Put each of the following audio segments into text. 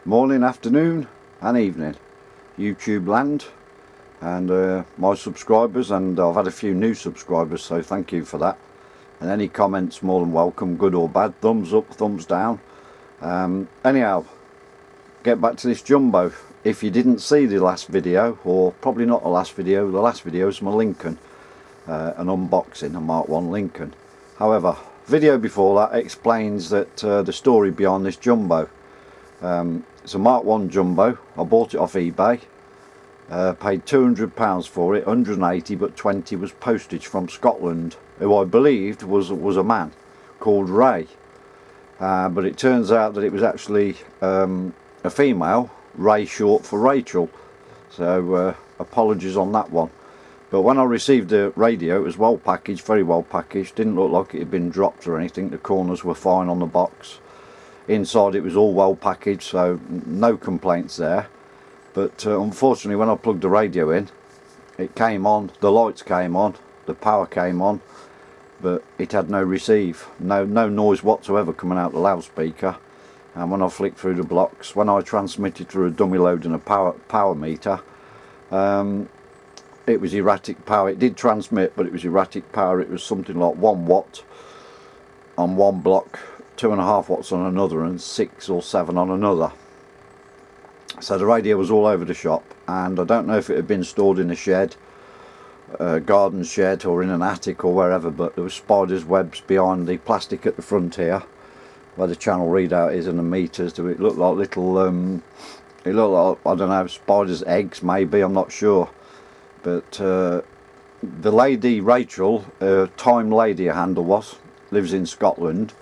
morning, afternoon and evening, YouTube land, and my subscribers, and I've had a few new subscribers, so thank you for that. And any comments more than welcome, good or bad, thumbs up, thumbs down. Anyhow, get back to this jumbo. If you didn't see the last video, or probably not the last video is my Lincoln, an unboxing, a Mark 1 Lincoln. However, video before that explains that the story behind this jumbo. It's a Mark 1 jumbo. I bought it off eBay, paid £200 for it, 180, but 20 was postage from Scotland, who I believed was a man called Ray, but it turns out that it was actually a female, Ray short for Rachel, so apologies on that one. But when I received the radio, it was well packaged, very well packaged, didn't look like it had been dropped or anything. The corners were fine on the box. Inside it was all well packaged, so no complaints there. But unfortunately, when I plugged the radio in, it came on, the lights came on, the power came on, but it had no receive, no noise whatsoever coming out the loudspeaker. And when I flicked through the blocks, when I transmitted through a dummy load and a power meter, it was erratic power. It did transmit, but it was erratic power. It was something like 1 watt on one block, 2.5 watts on another, and 6 or 7 on another. So the radio was all over the shop, and I don't know if it had been stored in a shed, a garden shed, or in an attic or wherever, but there was spiders' webs behind the plastic at the front here, where the channel readout is and the meters. It looked like little, it looked like, I don't know, spiders' eggs maybe, I'm not sure. But the lady, Rachel, Time Lady her handle was, lives in Scotland,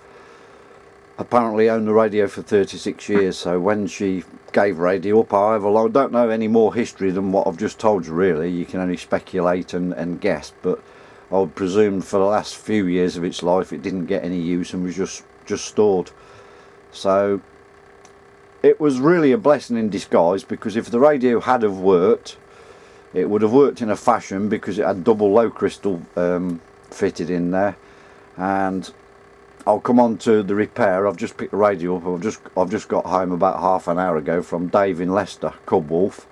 apparently owned the radio for 36 years, so when she gave radio up, however long, I don't know any more history than what I've just told you really. You can only speculate and guess, but I would presume for the last few years of its life it didn't get any use and was just stored. So it was really a blessing in disguise, because if the radio had have worked, it would have worked in a fashion, because it had double low crystal fitted in there. And I'll come on to the repair. I've just picked the radio up. I've just got home about half an hour ago from Dave in Leicester, Cubwolf,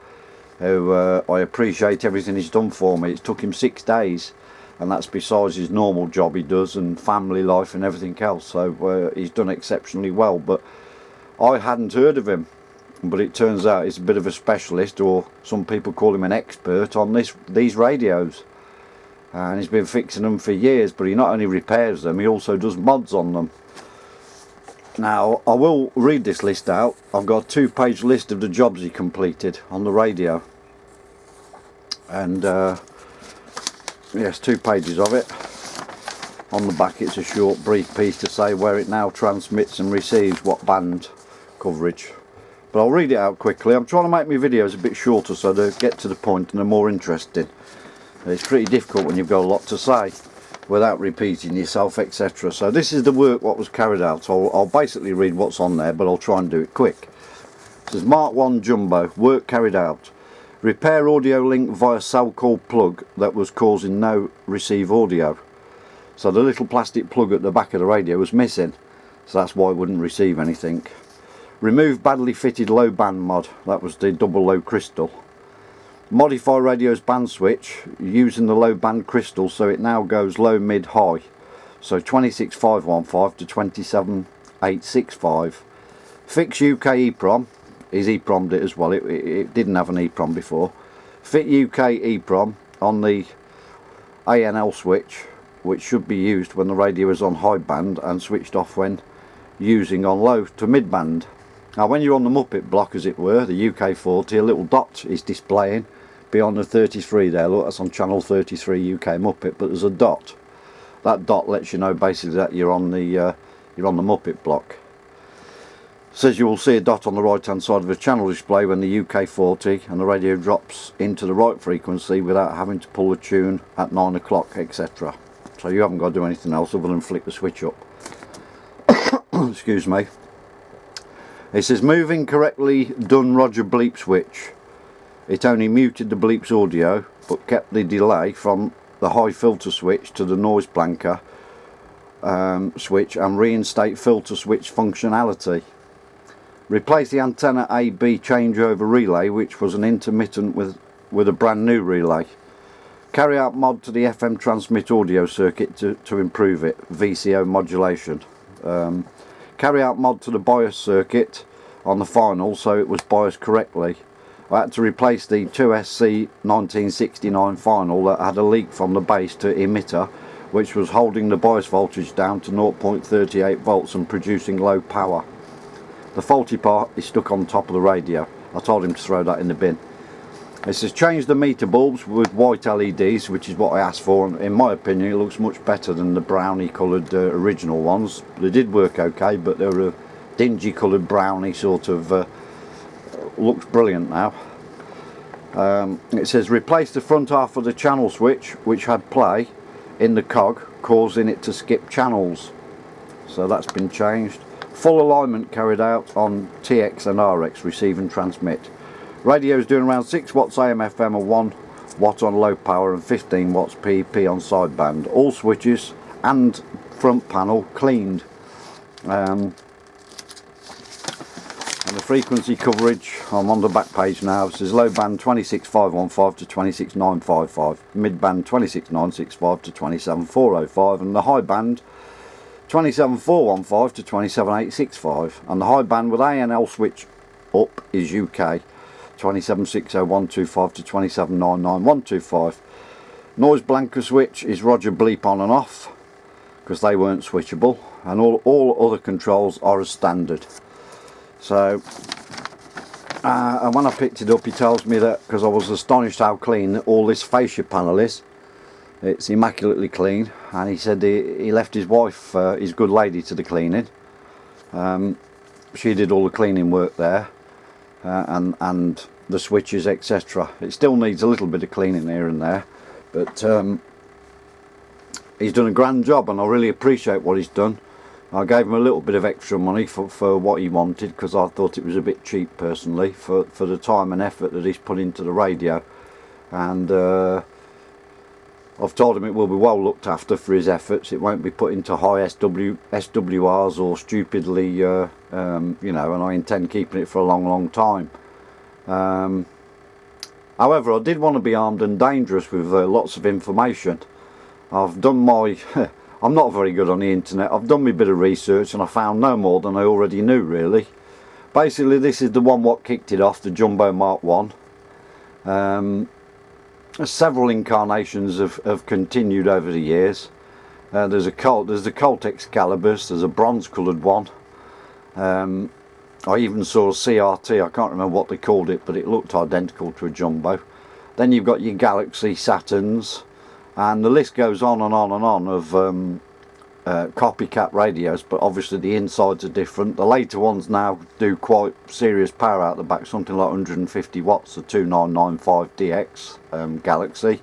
who I appreciate everything he's done for me. It took him 6 days, and that's besides his normal job he does and family life and everything else, so he's done exceptionally well. But I hadn't heard of him, but it turns out he's a bit of a specialist, or some people call him an expert on these radios, and he's been fixing them for years. But he not only repairs them, he also does mods on them. Now I will read this list out. I've got a 2-page list of the jobs he completed on the radio, and yes, 2 pages of it. On the back it's a short brief piece to say where it now transmits and receives what band coverage. But I'll read it out quickly. I'm trying to make my videos a bit shorter so they get to the point and they're more interesting. It's pretty difficult when you've got a lot to say without repeating yourself, etc. So this is the work what was carried out. I'll basically read what's on there, but I'll try and do it quick. It says Mark 1 Jumbo, work carried out. Repair audio link via cell call plug that was causing no receive audio. So the little plastic plug at the back of the radio was missing, so that's why it wouldn't receive anything. Remove badly fitted low band mod, that was the double low crystal. Modify radio's band switch using the low band crystal so it now goes low, mid, high, so 26515 to 27865. Fix UK EEPROM. He's EEPROM'd it as well. It didn't have an EEPROM before. Fit UK EEPROM on the ANL switch, which should be used when the radio is on high band and switched off when using on low to mid band. Now when you're on the Muppet block, as it were, the UK40, a little dot is displaying beyond the 33 there. Look, that's on channel 33 UK Muppet, but there's a dot. That dot lets you know basically that you're on the Muppet block. It says you will see a dot on the right hand side of the channel display when the UK40 and the radio drops into the right frequency without having to pull the tune at 9 o'clock, etc. So you haven't got to do anything else other than flick the switch up. Excuse me. It says moving correctly done Roger bleep switch. It only muted the bleep's audio but kept the delay from the high filter switch to the noise blanker switch and reinstate filter switch functionality. Replace the antenna AB changeover relay, which was an intermittent with a brand new relay. Carry out mod to the FM transmit audio circuit to improve it, VCO modulation. Carry out mod to the bias circuit on the final so it was biased correctly. I had to replace the 2SC 1969 final that had a leak from the base to emitter, which was holding the bias voltage down to 0.38 volts and producing low power. The faulty part is stuck on top of the radio. I told him to throw that in the bin. It says change the meter bulbs with white LEDs, which is what I asked for, and in my opinion it looks much better than the brownie coloured original ones. They did work okay, but they were a dingy coloured brownie sort of, looks brilliant now. It says replace the front half of the channel switch, which had play in the cog, causing it to skip channels. So that's been changed. Full alignment carried out on TX and RX, receive and transmit. Radio is doing around 6 watts AM FM and 1 watt on low power and 15 watts PEP on sideband. All switches and front panel cleaned. And the frequency coverage, I'm on the back page now, it says low band 26515 to 26955, mid band 26965 to 27405, and the high band 27415 to 27865, and the high band with ANL switch up is UK 2760125 to 2799125. Noise blanker switch is Roger bleep on and off because they weren't switchable, and all other controls are as standard. So and when I picked it up, he tells me that, because I was astonished how clean all this fascia panel is, it's immaculately clean, and he said he left his wife, his good lady, to the cleaning. She did all the cleaning work there, and the switches, etc. It still needs a little bit of cleaning here and there, but he's done a grand job, and I really appreciate what he's done. I gave him a little bit of extra money for what he wanted, because I thought it was a bit cheap personally for the time and effort that he's put into the radio, and I've told him it will be well looked after for his efforts. It won't be put into high SWRs or stupidly, you know, and I intend keeping it for a long time. However, I did want to be armed and dangerous with lots of information. I've done my I'm not very good on the internet. I've done my bit of research and I found no more than I already knew, really. Basically, this is the one what kicked it off, the Jumbo Mark 1. Several incarnations have continued over the years. There's the Colt Excaliburs, there's a bronze coloured one. I even saw a CRT, I can't remember what they called it, but it looked identical to a Jumbo. Then you've got your Galaxy Saturns, and the list goes on and on and on of copycat radios, but obviously the insides are different. The later ones now do quite serious power out the back, something like 150 watts, the 2995DX Galaxy.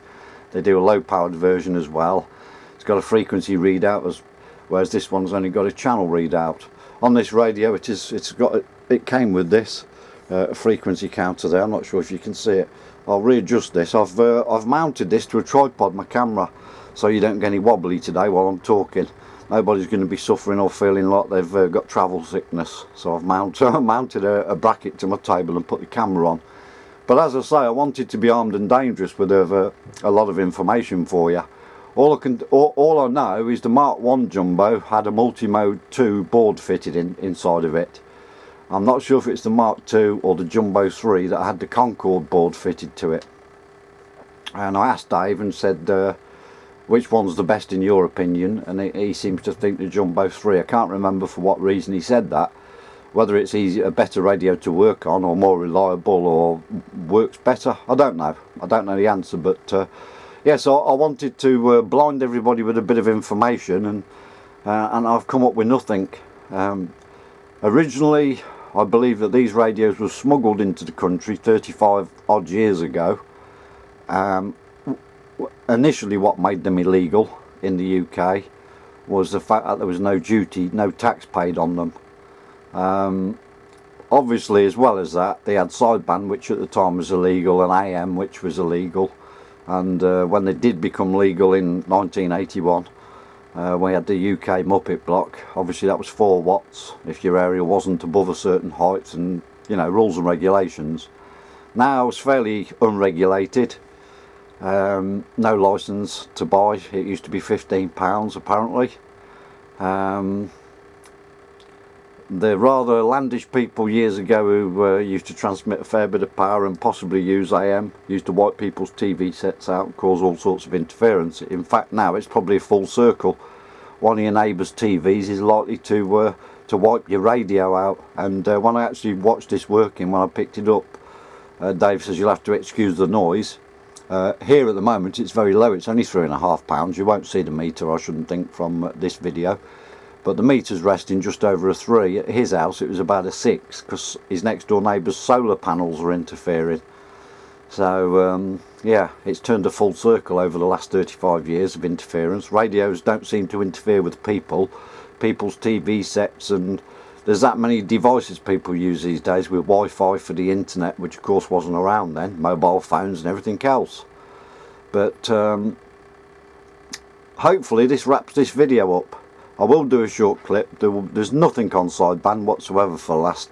They do a low powered version as well. It's got a frequency readout, whereas this one's only got a channel readout. On this radio it came with this frequency counter there. I'm not sure if you can see it. I'll readjust this. I've mounted this to a tripod, my camera, so you don't get any wobbly today while I'm talking. Nobody's going to be suffering or feeling like they've got travel sickness. So I've mounted a bracket to my table and put the camera on. But as I say, I wanted to be armed and dangerous with a lot of information for you. All I know is the Mark 1 Jumbo had a multi-mode 2 board fitted inside of it. I'm not sure if it's the Mark 2 or the Jumbo 3 that had the Concorde board fitted to it. And I asked Dave and said, which one's the best in your opinion? And he seems to think the Jumbo 3. I can't remember for what reason he said that. Whether it's a better radio to work on, or more reliable, or works better, I don't know. I don't know the answer, but yeah, so I wanted to blind everybody with a bit of information, and I've come up with nothing. Originally, I believe that these radios were smuggled into the country 35 odd years ago. Initially, what made them illegal in the UK was the fact that there was no duty, no tax paid on them. Obviously, as well as that, they had sideband, which at the time was illegal, and AM, which was illegal. And when they did become legal in 1981, We had the UK Muppet block. Obviously that was 4 watts if your area wasn't above a certain height, and you know, rules and regulations. Now it's fairly unregulated. No licence to buy. It used to be £15 apparently. The rather landish people years ago who used to transmit a fair bit of power and possibly use AM, used to wipe people's TV sets out and cause all sorts of interference. In fact, now it's probably a full circle. One of your neighbour's TVs is likely to wipe your radio out. And when I actually watched this working, when I picked it up, Dave says you'll have to excuse the noise. Here at the moment it's very low. It's only £3.5. You won't see the meter, I shouldn't think, from this video. But the meter's resting just over a 3. At his house it was about a 6, because his next door neighbour's solar panels are interfering. So yeah, it's turned a full circle over the last 35 years of interference. Radios don't seem to interfere with people's TV sets, and there's that many devices people use these days with Wi-Fi for the internet, which of course wasn't around then, mobile phones and everything else. But hopefully this wraps this video up. I will do a short clip. There's nothing on sideband whatsoever for last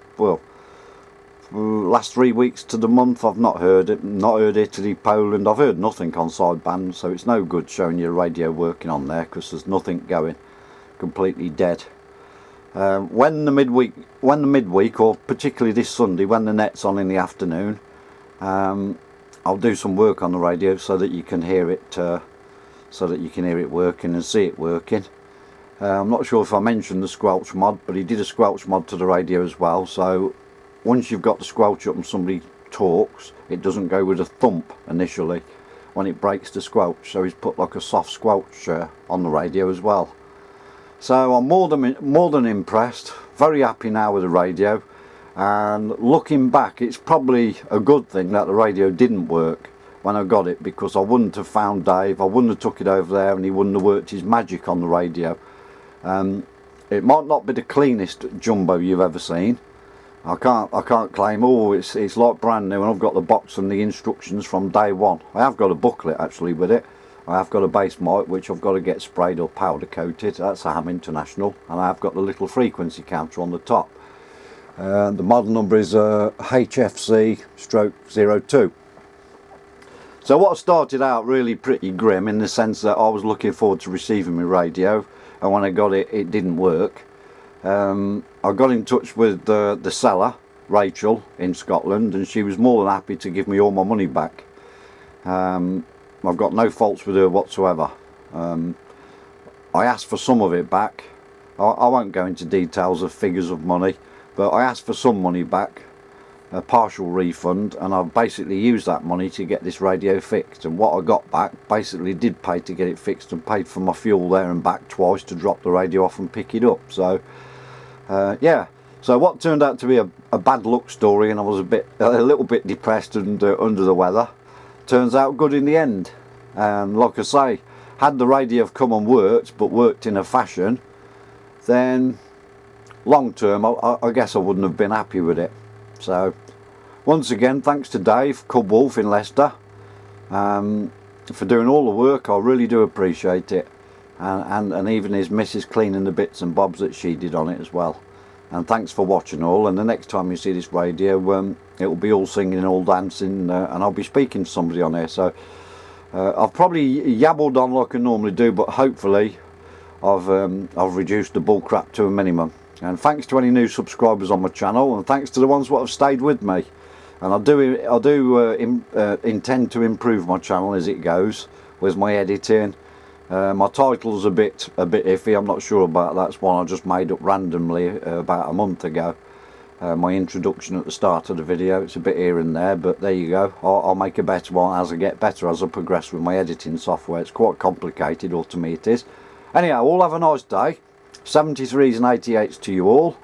3 weeks to the month. I've not heard it. Not heard Italy, Poland. I've heard nothing on sideband, so it's no good showing your radio working on there because there's nothing going. Completely dead. When the midweek, or particularly this Sunday, when the net's on in the afternoon, I'll do some work on the radio so that you can hear it. So that you can hear it working and see it working. I'm not sure if I mentioned the squelch mod, but he did a squelch mod to the radio as well. So once you've got the squelch up and somebody talks, it doesn't go with a thump initially when it breaks the squelch. So he's put like a soft squelch on the radio as well. So I'm more than impressed. Very happy now with the radio. And looking back, it's probably a good thing that the radio didn't work when I got it, because I wouldn't have found Dave. I wouldn't have took it over there, and he wouldn't have worked his magic on the radio. It might not be the cleanest jumbo you've ever seen. I can't claim, oh, it's like brand new, and I've got the box and the instructions from day one. I have got a booklet actually with it. I have got a base mic which I've got to get sprayed or powder coated. That's a Ham International, and I have got the little frequency counter on the top. The model number is HFC/02. So what started out really pretty grim, in the sense that I was looking forward to receiving my radio, and when I got it, it didn't work. I got in touch with the seller, Rachel, in Scotland, and she was more than happy to give me all my money back. I've got no faults with her whatsoever. I asked for some of it back. I won't go into details of figures of money, but I asked for some money back, a partial refund, and I've basically used that money to get this radio fixed. And what I got back basically did pay to get it fixed, and paid for my fuel there and back twice to drop the radio off and pick it up. So yeah, so what turned out to be a bad luck story, and I was a little bit depressed and under the weather, turns out good in the end. And like I say, had the radio come and worked, but worked in a fashion, then long term I guess I wouldn't have been happy with it. So once again, thanks to Dave Cubwolf in Leicester for doing all the work. I really do appreciate it, and even his missus cleaning the bits and bobs that she did on it as well. And thanks for watching all, and the next time you see this radio, it will be all singing and all dancing, and I'll be speaking to somebody on here. So I've probably yabbled on like I normally do, but hopefully I've reduced the bull crap to a minimum. And thanks to any new subscribers on my channel, and thanks to the ones that have stayed with me. And I do intend to improve my channel as it goes with my editing. My title's a bit iffy. I'm not sure about that. It's one I just made up randomly about a month ago. My introduction at the start of the video. It's a bit here and there, but there you go. I'll make a better one as I get better, as I progress with my editing software. It's quite complicated, or to me it is. Anyhow, all have a nice day. 73s and 88s to you all,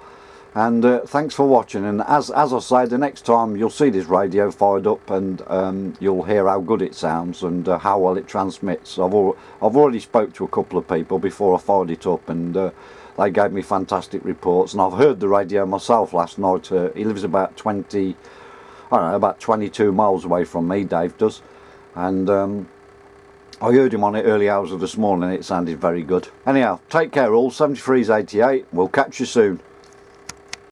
and thanks for watching. And as I say, the next time you'll see this radio fired up, and you'll hear how good it sounds and how well it transmits. I've already spoke to a couple of people before I fired it up, and they gave me fantastic reports. And I've heard the radio myself last night. He lives about 22 miles away from me, Dave does, and I heard him on it early hours of this morning. It sounded very good. Anyhow, take care all. 73's 88. We'll catch you soon.